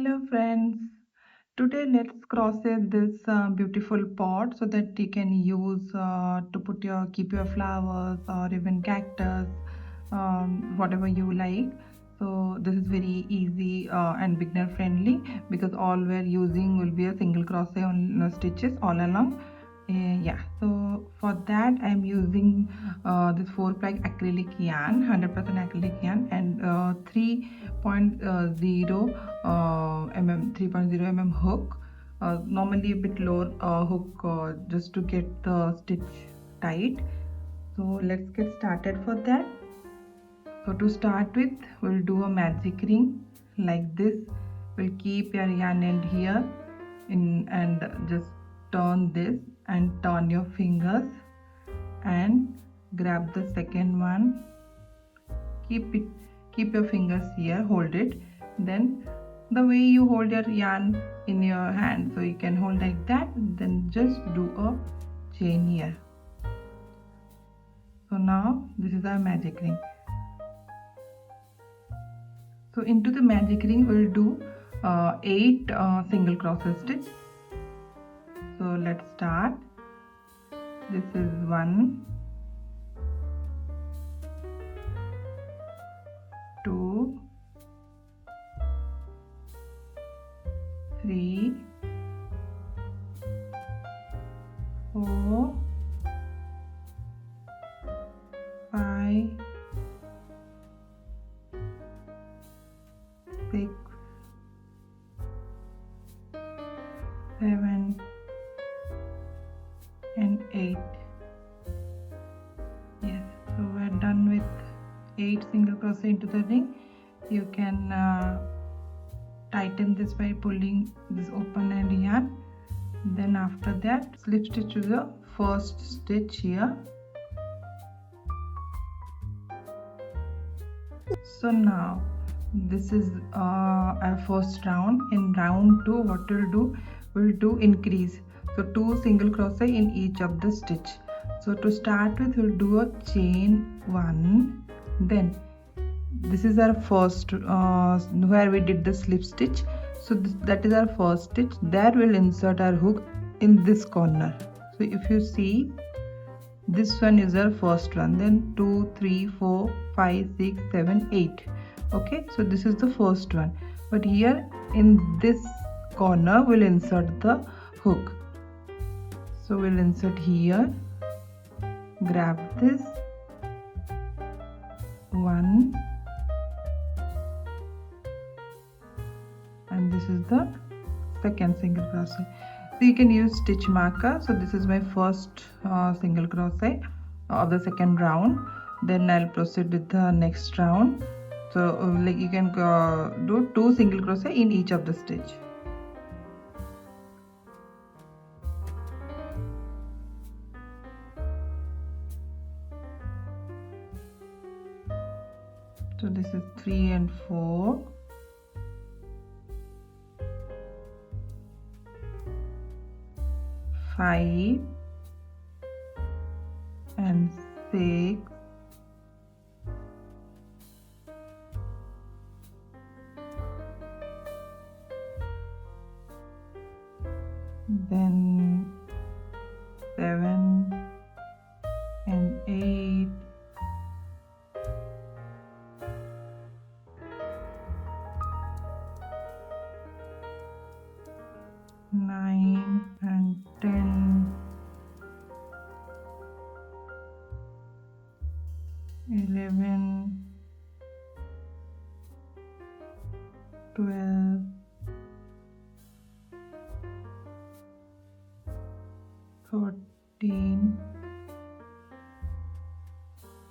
Hello friends, today let's crochet this beautiful pot so that you can use to keep your flowers or even cactus, whatever you like. So this is very easy and beginner friendly because all we're using will be a single crochet on stitches all along. Yeah, so for that I'm using this 4-ply acrylic yarn, 100% acrylic yarn, and 3.0 mm hook, normally a bit lower hook, just to get the stitch tight. So let's get started for that. So to start with, we'll do a magic ring like this. We'll keep your yarn end here and just turn this and turn your fingers and grab the second one. Keep your fingers here, hold it. Then the way you hold your yarn in your hand, so you can hold like that, then just do a chain here. So now this is our magic ring. So into the magic ring we'll do 8 single crochet stitch. So let's start. This is 1, 2, 3, 4, 5, 6, 7 and 8. Yes, so we're done with 8 single crochet into the ring. You can tighten this by pulling this open end yarn. Then after that, slip stitch to the first stitch here. So now this is our first round. In round 2, what we'll do increase. So 2 single crochet in each of the stitch. So to start with, we'll do a chain 1. Then this is our first where we did the slip stitch. So that is our first stitch. There we'll insert our hook in this corner. So if you see, this one is our first one. Then 2, 3, 4, 5, 6, 7, 8. Okay, so this is the first one. But here in this corner we'll insert the hook. So we'll insert here, grab this 1, and this is the second single crochet. So you can use stitch marker. So this is my first single crochet of the second round. Then I'll proceed with the next round. So like you can do 2 single crochet in each of the stitch. So this is 3 and 4. 5 and 6. Then 7 and 8. 9 and 10, 11, 12, 13,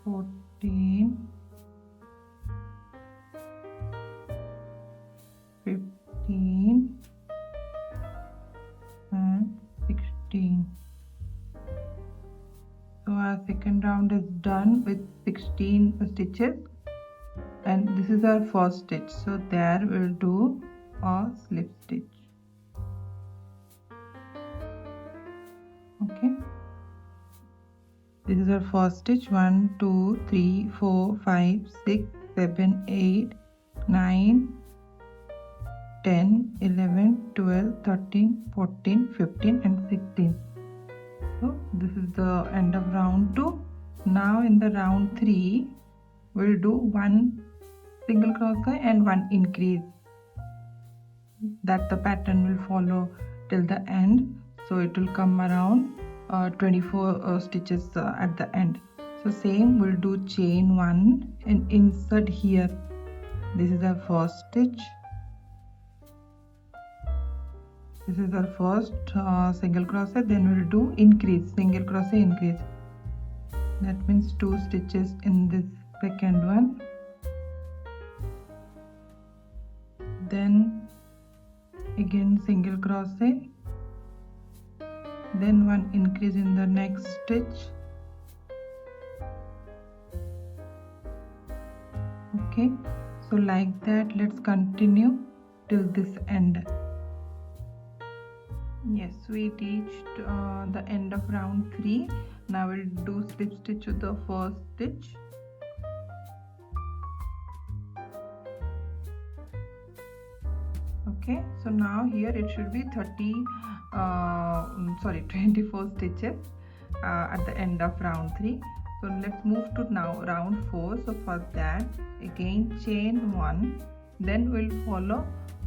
14, 15 and 16. So our second round is done with 16 stitches, and this is our first stitch. So there we'll do a slip stitch. Okay, this is our first stitch. 1, 2, 3, 4, 5, 6, 7, 8, 9, 10, 11, 12, 13, 14, 15 and 16. So this is the end of round 2. Now in the round 3 we'll do 1 single crochet and 1 increase, that the pattern will follow till the end. So it will come around 24 stitches at the end. So same, we'll do chain 1 and insert here. This is our first stitch. This is our first single crochet. Then we'll do increase, single crochet increase. That means 2 stitches in this second one. Then again single crochet. Then 1 increase in the next stitch. Okay, so like that, let's continue till this end. Yes, we reached the end of round 3. Now we'll do slip stitch to the first stitch. Okay, so now here it should be 24 stitches at the end of round 3. So let's move to now round 4. So for that, again chain 1, then we'll follow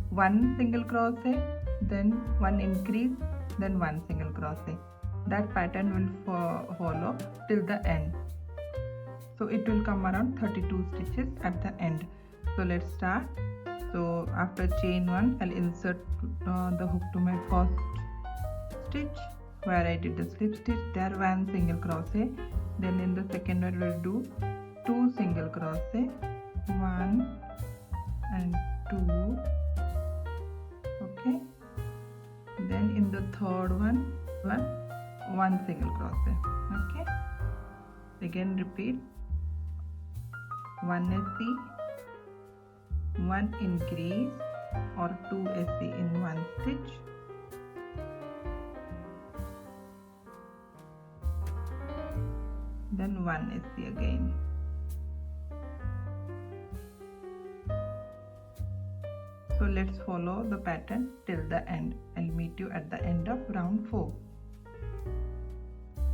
1 single crochet, then 1 increase, then 1 single crochet. That pattern will follow till the end. So it will come around 32 stitches at the end. So let's start. So after chain 1, I'll insert the hook to my first stitch where I did the slip stitch. There 1 single crochet. Then in the second one we'll do 2 single crochet, 1 and 2. Okay. Then in the third one, 1 single crochet. Okay. Again repeat. 1 SE, 1 increase or 2 SE in 1 stitch. Then 1 SE again. So let's follow the pattern till the end. I'll meet you at the end of round 4.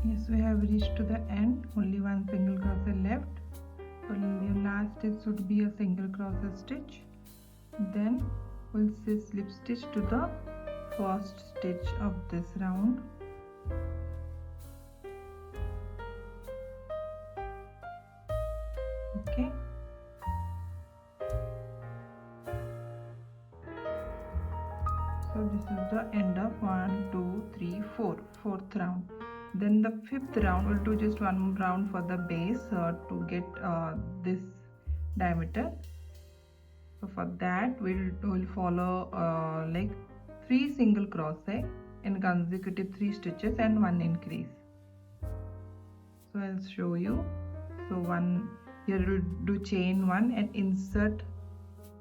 Yes, we have reached to the end. Only 1 single crochet left. So your last stitch should be a single crochet stitch. Then we'll slip stitch to the first stitch of this round. Okay. So this is the end of 1, 2, 3, 4, fourth round. Then the 5th round, we'll do just 1 round for the base to get this diameter. So for that we'll follow like 3 single crochet in consecutive 3 stitches and 1 increase. So I'll show you. So here we'll do chain 1 and insert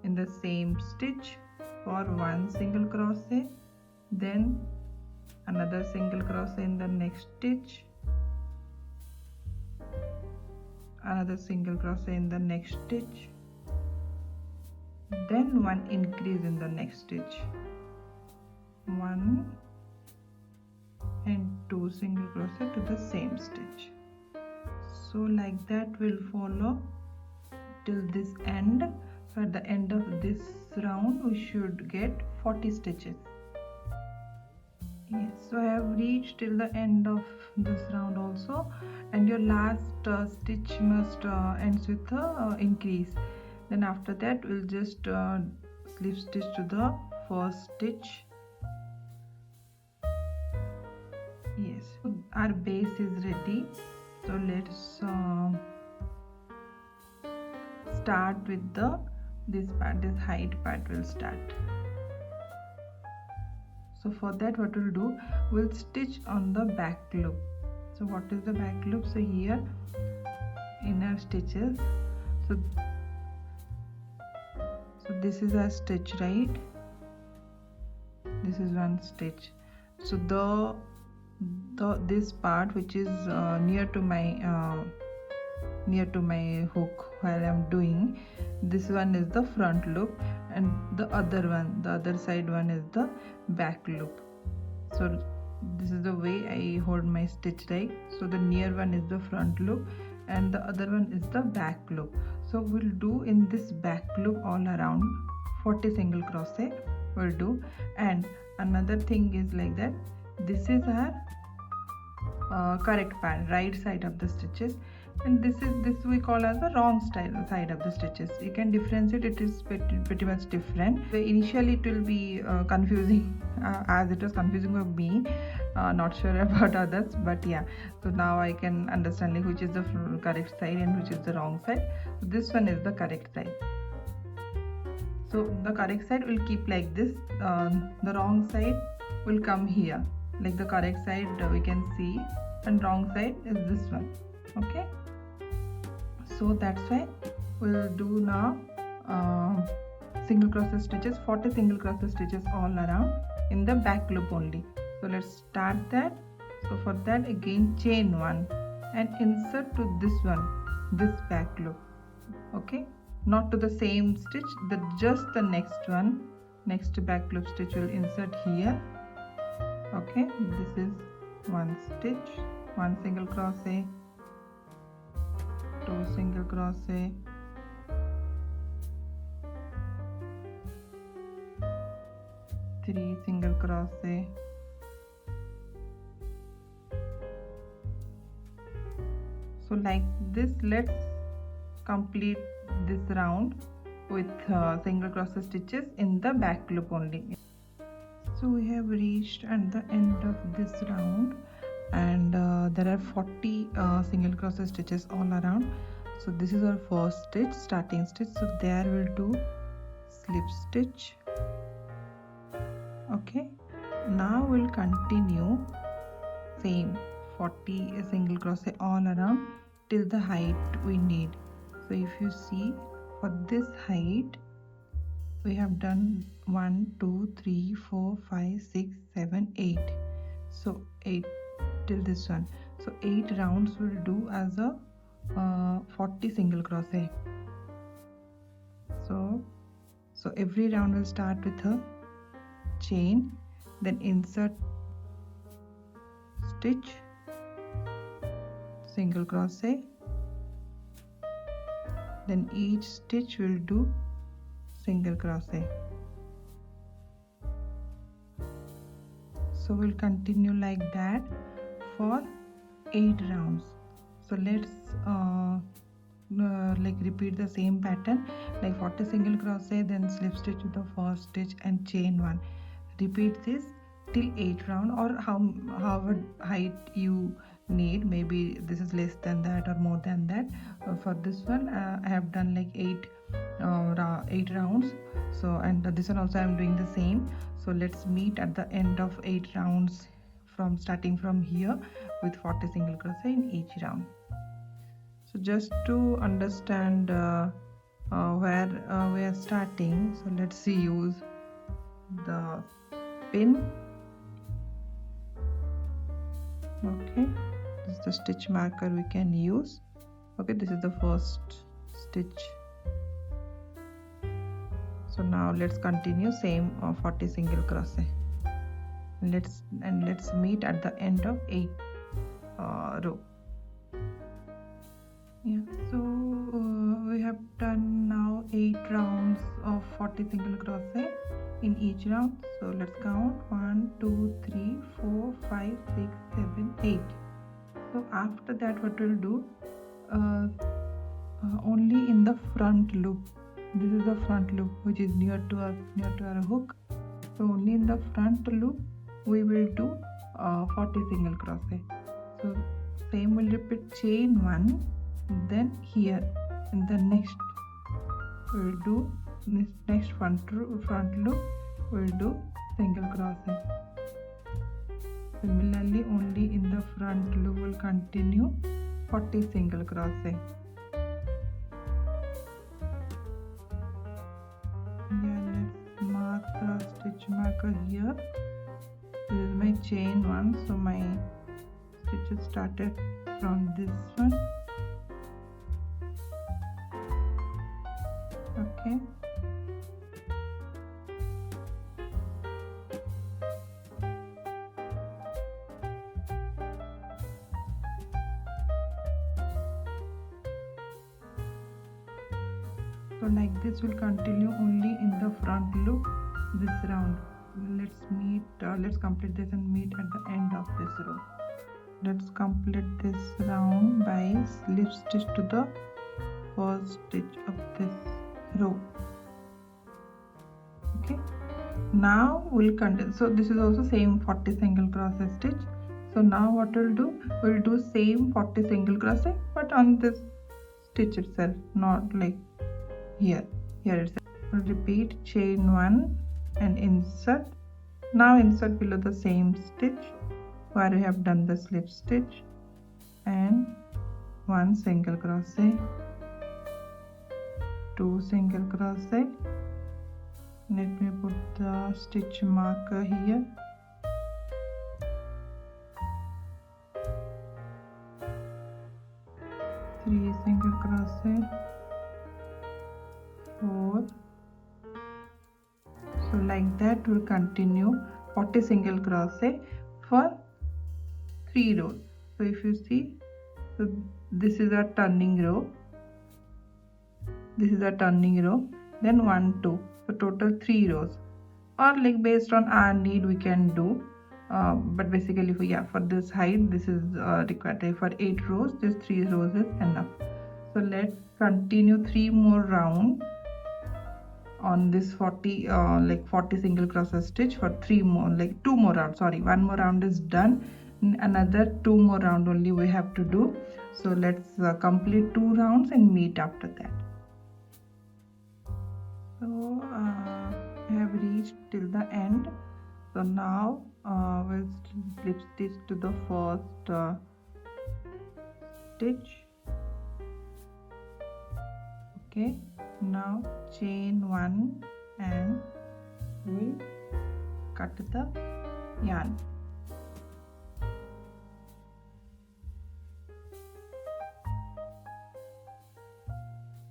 in the same stitch for 1 single crochet, then another single crochet in the next stitch, another single crochet in the next stitch, then 1 increase in the next stitch, 1 and 2 single crochet to the same stitch. So like that we'll follow till this end. So at the end of this round we should get 40 stitches. Yes, so I have reached till the end of this round also, and your last stitch must ends with a increase. Then after that we'll just slip stitch to the first stitch. Yes, so our base is ready. So let's start with this part, this height part will start. So for that what we'll do, we'll stitch on the back loop. So what is the back loop? So here in our stitches, so this is our stitch, right? This is 1 stitch. So this part which is near to my hook while I'm doing, this one is the front loop, and the other side one is the back loop. So this is the way I hold my stitch, right? So the near one is the front loop and the other one is the back loop. So we'll do in this back loop all around 40 single crochet we'll do. And another thing is like that, this is our correct part, right side of the stitches, and this we call as the wrong side of the stitches. You can differentiate, it is pretty much different. So initially it will be confusing, as it was confusing for me, not sure about others, but yeah, so now I can understand like which is the correct side and which is the wrong side. So this one is the correct side. So the correct side will keep like this, the wrong side will come here, like the correct side we can see, and wrong side is this one. Okay, so that's why we'll do now single crochet stitches, 40 single crochet stitches all around in the back loop only. So let's start that. So for that, again chain one and insert to this one, this back loop. Okay, not to the same stitch, just the next one, next back loop stitch will insert here. Okay, this is one stitch, one single crochet, two single crochet, three single crochet, so like this. Let's complete this round with single crochet stitches in the back loop only. So we have reached at the end of this round, and there are 40 single crochet stitches all around. So this is our first stitch, starting stitch. So there we'll do slip stitch. Okay, now we'll continue same 40 single crochet all around till the height we need. So if you see, for this height we have done 1 2 3 4 5 6 7 8, so 8 till this one. So 8 rounds will do as a 40 single crochet. So every round will start with a chain, then insert stitch, single crochet, then each stitch will do single crochet. So we'll continue like that for 8 rounds. So let's like repeat the same pattern, like 40 single crochet, then slip stitch with the first stitch and chain one. Repeat this till 8 round, or however height you need. Maybe this is less than that or more than that. For this one I have done like 8 rounds. So and this one also I am doing the same. So let's meet at the end of 8 rounds, from starting from here, with 40 single crochet in each round. So just to understand where we are starting, so let's use the pin. Okay, this is the stitch marker we can use. Okay, this is the first stitch. So now let's continue same 40 single crochet. Let's meet at the end of 8 row. Yeah, so we have done now 8 rounds of 40 single crochet in each round. So let's count 1 2 3 4 5 6 7 8. So after that, what we'll do, only in the front loop, this is the front loop which is near to our hook. So only in the front loop we will do 40 single crochet. So same will repeat, chain one, then here in the next we'll do this next front loop we'll do single crochet. Similarly, only in the front loop will continue 40 single crochet. Yeah, let's mark the stitch marker here. This is my chain one, so my stitches started from this one. Okay, So like this will continue only in the front loop, this round. Let's complete this and meet at the end of this row. Let's complete this round by slip stitch to the first stitch of this row. Okay, now we'll continue. So this is also same 40 single crochet stitch. So now what we'll do same 40 single crochet, but on this stitch itself, not like here itself. We'll repeat chain 1 and insert. Now insert below the same stitch where we have done the slip stitch and 1 single crochet, 2 single crochet. Let me put the stitch marker here. 3 single crochet, 4. So like that we'll continue 40 single crochet for 3 rows. So if you see, so this is a turning row, then 1 2, so total 3 rows, or like based on our need we can do, but basically for this height this is required. For 8 rows, this 3 rows is enough. So let's continue 3 more rounds on this 40 single crochet stitch for 2 more rounds. Sorry, 1 more round is done, another 2 more round only we have to do. So let's complete 2 rounds and meet after that. So I have reached till the end. So now we'll slip stitch to the first stitch. Okay, now chain 1 and we'll cut the yarn.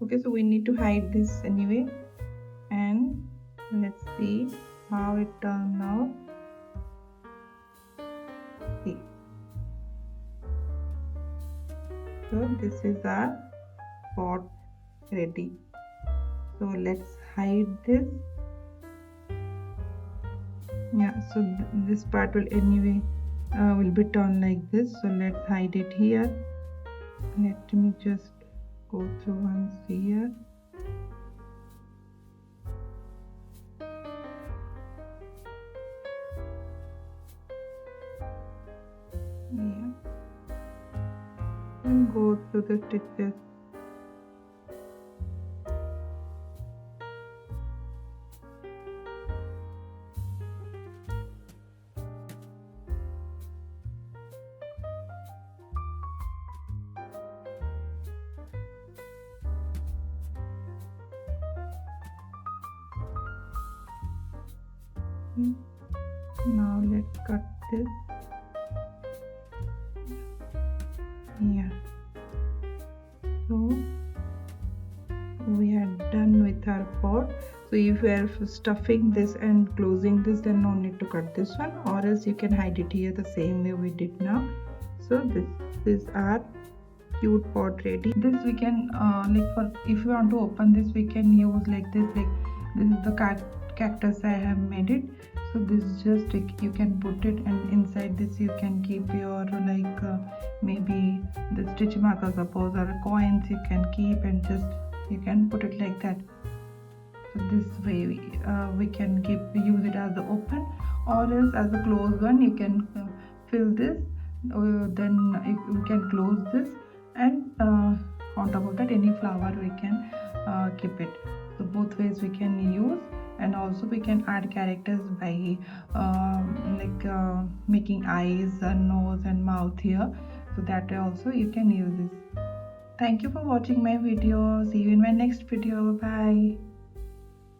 Okay, so we need to hide this anyway, and let's see how it turned out. See, so this is our pot ready. So let's hide this. Yeah, so this part will anyway will be turned like this. So let's hide it here. Let me just go through once here. Yeah, and go through the stitches. Now let's cut this. Yeah, so we are done with our pot. So if you are stuffing this and closing this, then no need to cut this one, or else you can hide it here the same way we did now. So this is our cute pot ready. This we can if you want to open this, we can use like this. Like this is the cactus I have made it. So this is just you can put it, and inside this you can keep your maybe the stitch marker, suppose, or coins you can keep, and just you can put it like that. So this way we can use it as the open, or else as a closed one. You can fill this, then you can close this, and on top of that any flower we can keep it. So both ways we can use. And also we can add characters by making eyes and nose and mouth here. So that way also you can use this. Thank you for watching my video. See you in my next video. Bye.